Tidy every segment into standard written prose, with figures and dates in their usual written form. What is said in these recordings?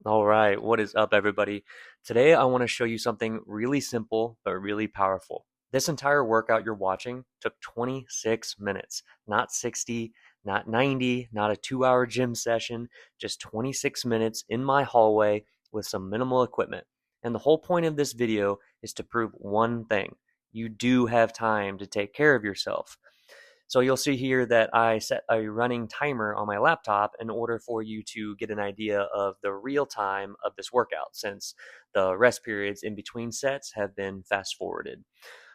All right, what is up, everybody? Today, I want to show you something really simple but really powerful. This entire workout you're watching took 26 minutes, not 60, not 90, not a 2 hour gym session, just 26 minutes in my hallway with some minimal equipment. And the whole point of this video is to prove one thing: you do have time to take care of yourself. So you'll see here that I set a running timer on my laptop in order for you to get an idea of the real time of this workout, since the rest periods in between sets have been fast forwarded.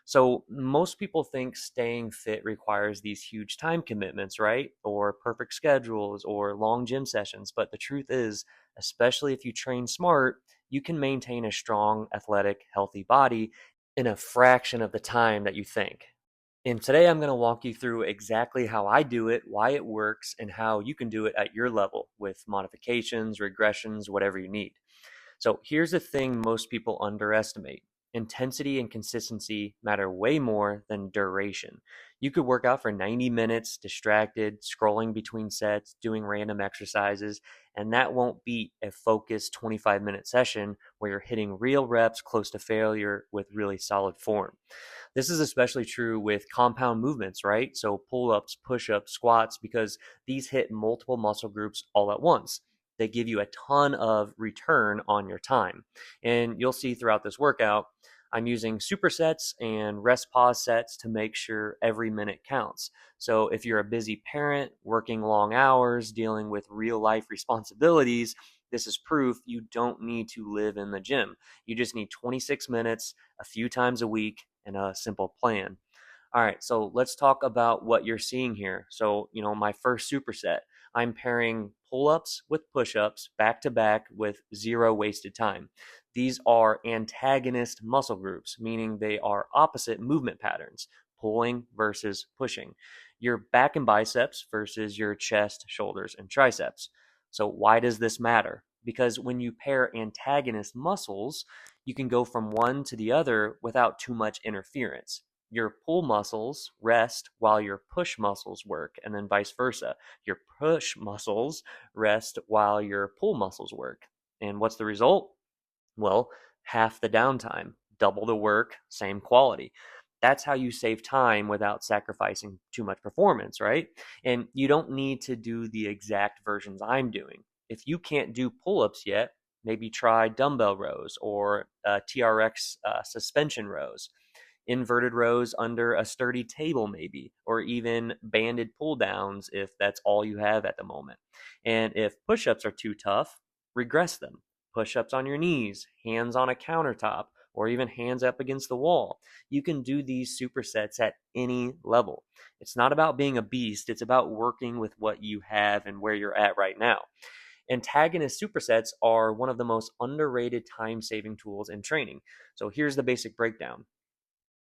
So most people think staying fit requires these huge time commitments, right? Or perfect schedules or long gym sessions. But the truth is, especially if you train smart, you can maintain a strong, athletic, healthy body in a fraction of the time that you think. And today I'm going to walk you through exactly how I do it, why it works, and how you can do it at your level with modifications, regressions, whatever you need. So here's the thing most people underestimate: intensity and consistency matter way more than duration. You could work out for 90 minutes, distracted, scrolling between sets, doing random exercises, and that won't beat a focused 25-minute session where you're hitting real reps close to failure with really solid form. This is especially true with compound movements, right? So pull ups, push ups, squats, because these hit multiple muscle groups all at once. They give you a ton of return on your time. And you'll see throughout this workout, I'm using supersets and rest pause sets to make sure every minute counts. So if you're a busy parent, working long hours, dealing with real life responsibilities, this is proof you don't need to live in the gym. You just need 26 minutes a few times a week and a simple plan. All right, so let's talk about what you're seeing here. So, my first superset, I'm pairing pull ups with push ups back to back with zero wasted time. These are antagonist muscle groups, meaning they are opposite movement patterns: pulling versus pushing. Your back and biceps versus your chest, shoulders, and triceps. So, why does this matter? Because when you pair antagonist muscles, you can go from one to the other without too much interference. Your pull muscles rest while your push muscles work, and then vice versa. Your push muscles rest while your pull muscles work. And what's the result? Well, half the downtime, double the work, same quality. That's how you save time without sacrificing too much performance, right? And you don't need to do the exact versions I'm doing. If you can't do pull ups yet, maybe try dumbbell rows or TRX suspension rows, inverted rows under a sturdy table, maybe, or even banded pull downs if that's all you have at the moment. And if push ups are too tough, regress them. Push ups on your knees, hands on a countertop, or even hands up against the wall. You can do these supersets at any level. It's not about being a beast, it's about working with what you have and where you're at right now. Antagonist supersets are one of the most underrated time saving tools in training. So here's the basic breakdown: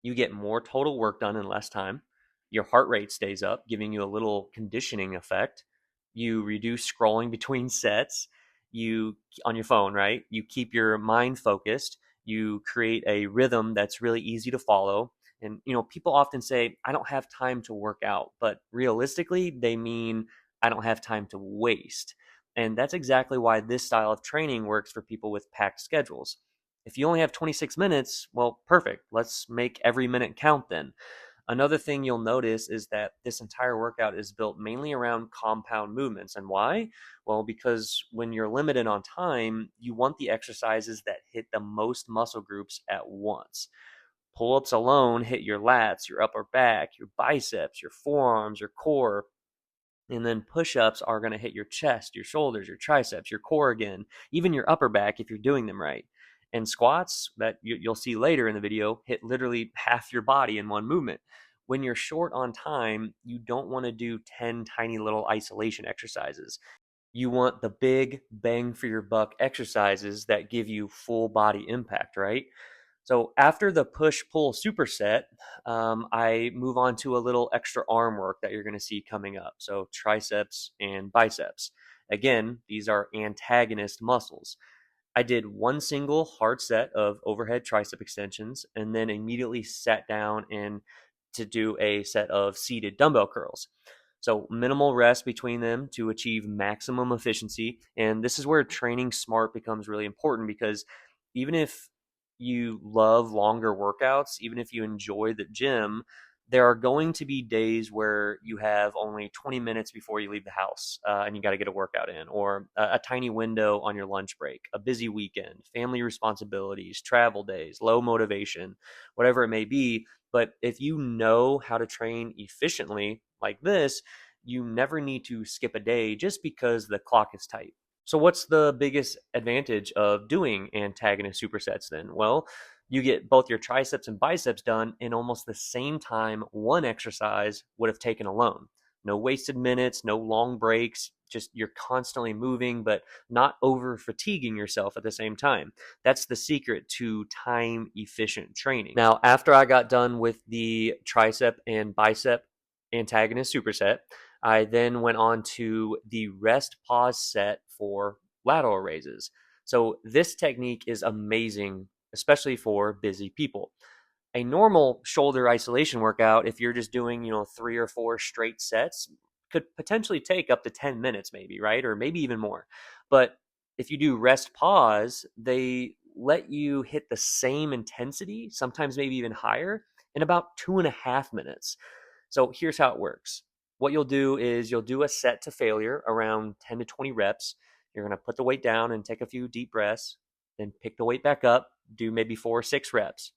you get more total work done in less time. Your heart rate stays up, giving you a little conditioning effect. You reduce scrolling between sets. You on your phone, right? You keep your mind focused. You create a rhythm that's really easy to follow. And people often say, "I don't have time to work out," but realistically, they mean, "I don't have time to waste." And that's exactly why this style of training works for people with packed schedules. If you only have 26 minutes, well, perfect. Let's make every minute count then. Another thing you'll notice is that this entire workout is built mainly around compound movements. And why? Well, because when you're limited on time, you want the exercises that hit the most muscle groups at once. Pull ups alone hit your lats, your upper back, your biceps, your forearms, your core. And then push ups are going to hit your chest, your shoulders, your triceps, your core again, even your upper back if you're doing them right. And squats, that you'll see later in the video, hit literally half your body in one movement. When you're short on time, you don't want to do 10 tiny little isolation exercises. You want the big bang for your buck exercises that give you full body impact, right? So after the push pull superset, I move on to a little extra arm work that you're going to see coming up. So triceps and biceps. Again, these are antagonist muscles. I did one single hard set of overhead tricep extensions and then immediately sat down and to do a set of seated dumbbell curls. So minimal rest between them to achieve maximum efficiency. And this is where training smart becomes really important, because even if you love longer workouts, even if you enjoy the gym, there are going to be days where you have only 20 minutes before you leave the house, and you got to get a workout in, or a tiny window on your lunch break, a busy weekend, family responsibilities, travel days, low motivation, whatever it may be. But if you know how to train efficiently like this, you never need to skip a day just because the clock is tight. So, what's the biggest advantage of doing antagonist supersets then? Well, you get both your triceps and biceps done in almost the same time one exercise would have taken alone. No wasted minutes, no long breaks, just you're constantly moving, but not over fatiguing yourself at the same time. That's the secret to time efficient training. Now, after I got done with the tricep and bicep antagonist superset, I then went on to the rest pause set for lateral raises. So this technique is amazing, especially for busy people. A normal shoulder isolation workout, if you're just doing, 3 or 4 straight sets, could potentially take up to 10 minutes maybe, right? Or maybe even more. But if you do rest pause, they let you hit the same intensity, sometimes maybe even higher, in about 2.5 minutes. So here's how it works. What you'll do is you'll do a set to failure around 10 to 20 reps. You're going to put the weight down and take a few deep breaths, then pick the weight back up, do maybe 4 or 6 reps,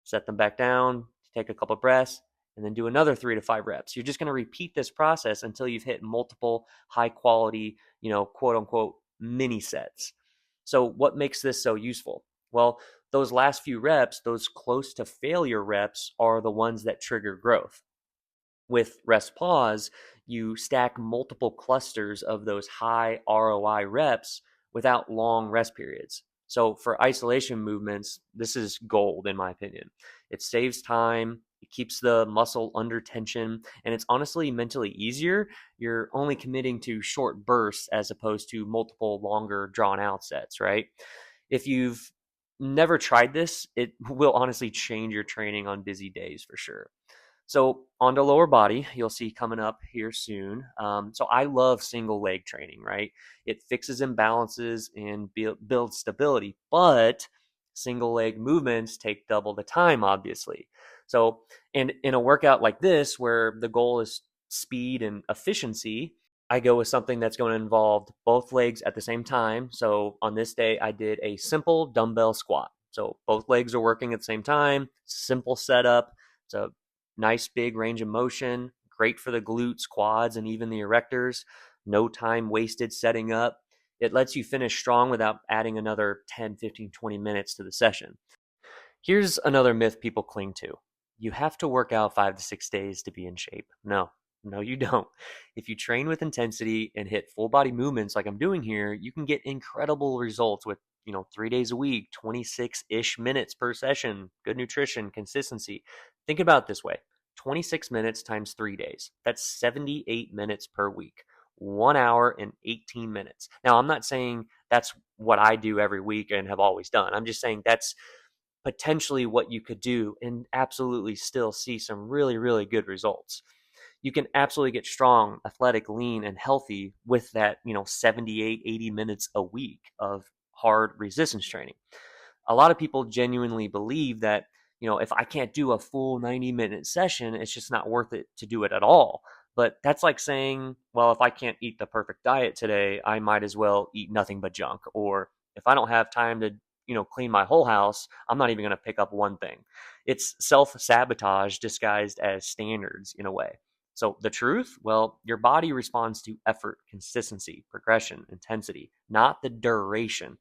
set them back down, take a couple breaths, and then do another 3 to 5 reps. You're just going to repeat this process until you've hit multiple high quality, quote unquote, mini sets. So what makes this so useful? Well, those last few reps, those close to failure reps, are the ones that trigger growth. With rest pause, you stack multiple clusters of those high ROI reps without long rest periods. So for isolation movements, this is gold in my opinion. It saves time, it keeps the muscle under tension, and it's honestly mentally easier. You're only committing to short bursts as opposed to multiple longer drawn out sets, right? If you've never tried this, it will honestly change your training on busy days for sure. So onto lower body, you'll see coming up here soon. So I love single leg training, right? It fixes imbalances and builds stability, but single leg movements take double the time, obviously. So, and in a workout like this, where the goal is speed and efficiency, I go with something that's going to involve both legs at the same time. So on this day, I did a simple dumbbell squat. So both legs are working at the same time, simple setup. It's a nice big range of motion, great for the glutes, quads, and even the erectors. No time wasted setting up. It lets you finish strong without adding another 10, 15, 20 minutes to the session. Here's another myth people cling to. You have to work out 5 to 6 days to be in shape. No, you don't. If you train with intensity and hit full body movements like I'm doing here, you can get incredible results with 3 days a week, 26-ish minutes per session, good nutrition, consistency. Think about it this way: 26 minutes times 3 days. That's 78 minutes per week, 1 hour and 18 minutes. Now, I'm not saying that's what I do every week and have always done. I'm just saying that's potentially what you could do and absolutely still see some really, really good results. You can absolutely get strong, athletic, lean, and healthy with that, 78, 80 minutes a week of hard resistance training. A lot of people genuinely believe that, if I can't do a full 90-minute session, it's just not worth it to do it at all. But that's like saying, well, if I can't eat the perfect diet today, I might as well eat nothing but junk. Or if I don't have time to, clean my whole house, I'm not even going to pick up one thing. It's self-sabotage disguised as standards in a way. So the truth, well, your body responds to effort, consistency, progression, intensity, not the duration.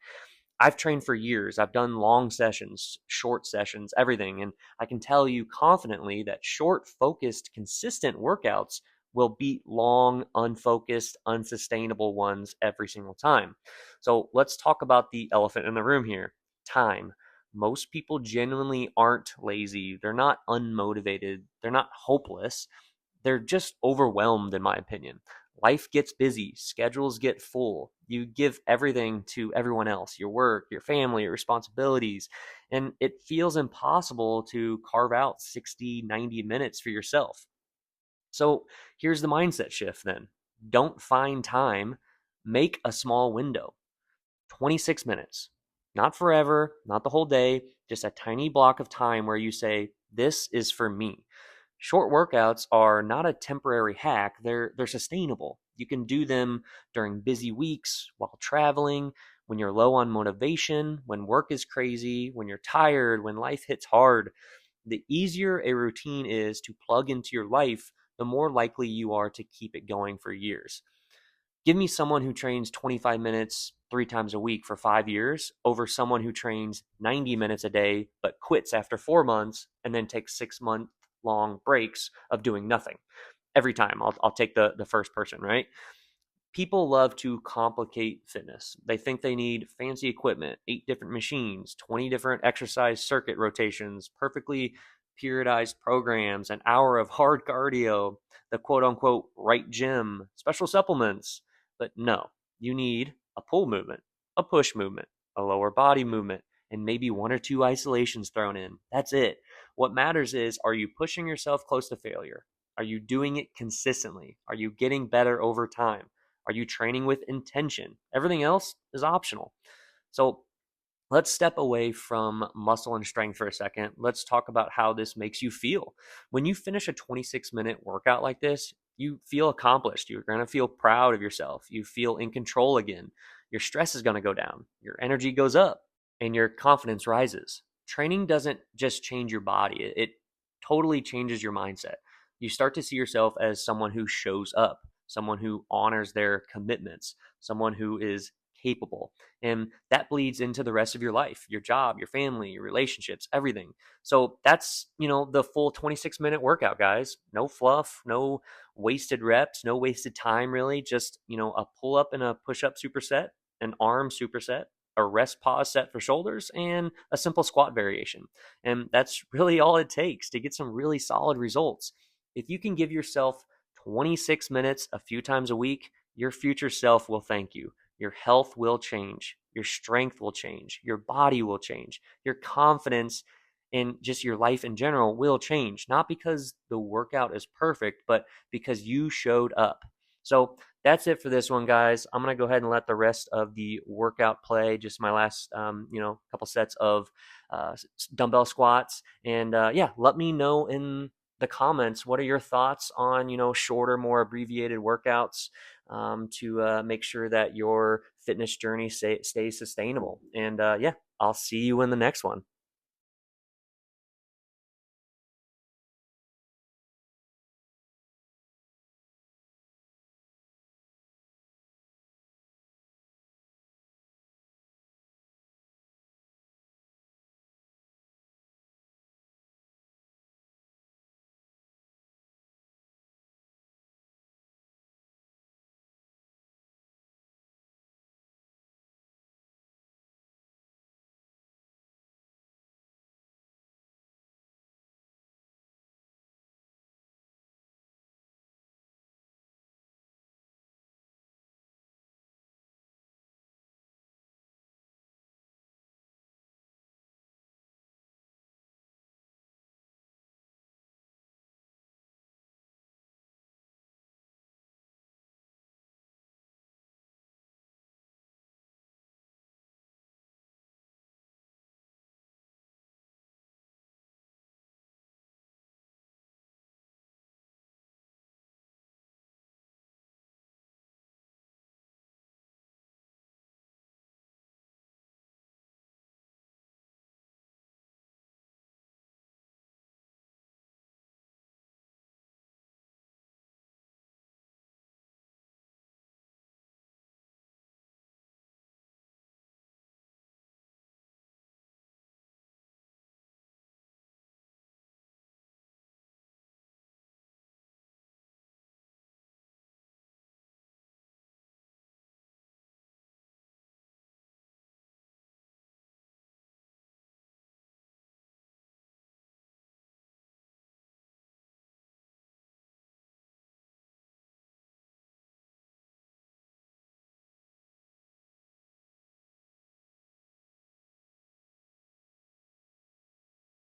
I've trained for years. I've done long sessions, short sessions, everything. And I can tell you confidently that short, focused, consistent workouts will beat long, unfocused, unsustainable ones every single time. So let's talk about the elephant in the room here: time. Most people genuinely aren't lazy. They're not unmotivated. They're not hopeless. They're just overwhelmed, in my opinion. Life gets busy, schedules get full. You give everything to everyone else: your work, your family, your responsibilities, and it feels impossible to carve out 60, 90 minutes for yourself. So here's the mindset shift then. Don't find time, make a small window. 26 minutes. Not forever, not the whole day, just a tiny block of time where you say, this is for me. Short workouts are not a temporary hack, they're sustainable. You can do them during busy weeks, while traveling, when you're low on motivation, when work is crazy, when you're tired, when life hits hard. The easier a routine is to plug into your life, the more likely you are to keep it going for years. Give me someone who trains 25 minutes 3 times a week for 5 years over someone who trains 90 minutes a day but quits after 4 months and then takes 6 month long breaks of doing nothing. Every time I'll take the first person, right? People love to complicate fitness. They think they need fancy equipment, 8 different machines, 20 different exercise circuit rotations, perfectly periodized programs, an hour of hard cardio, the quote unquote right gym, special supplements. But no, you need a pull movement, a push movement, a lower body movement, and maybe 1 or 2 isolations thrown in. That's it. What matters is, are you pushing yourself close to failure? Are you doing it consistently? Are you getting better over time? Are you training with intention? Everything else is optional. So let's step away from muscle and strength for a second. Let's talk about how this makes you feel. When you finish a 26-minute workout like this, you feel accomplished. You're going to feel proud of yourself. You feel in control again. Your stress is going to go down. Your energy goes up and your confidence rises. Training doesn't just change your body, it totally changes your mindset. You start to see yourself as someone who shows up, someone who honors their commitments, someone who is capable. And that bleeds into the rest of your life, your job, your family, your relationships, everything. So that's, the full 26-minute workout, guys. No fluff, no wasted reps, no wasted time, really. Just, a pull up and a push up superset, an arm superset, a rest pause set for shoulders, and a simple squat variation. And that's really all it takes to get some really solid results. If you can give yourself 26 minutes a few times a week, your future self will thank you. Your health will change. Your strength will change. Your body will change. Your confidence in just your life in general will change. Not because the workout is perfect, but because you showed up. So that's it for this one, guys. I'm going to go ahead and let the rest of the workout play. Just my last, couple sets of dumbbell squats. And yeah, let me know in the comments, what are your thoughts on, shorter, more abbreviated workouts to make sure that your fitness journey stays sustainable. And yeah, I'll see you in the next one.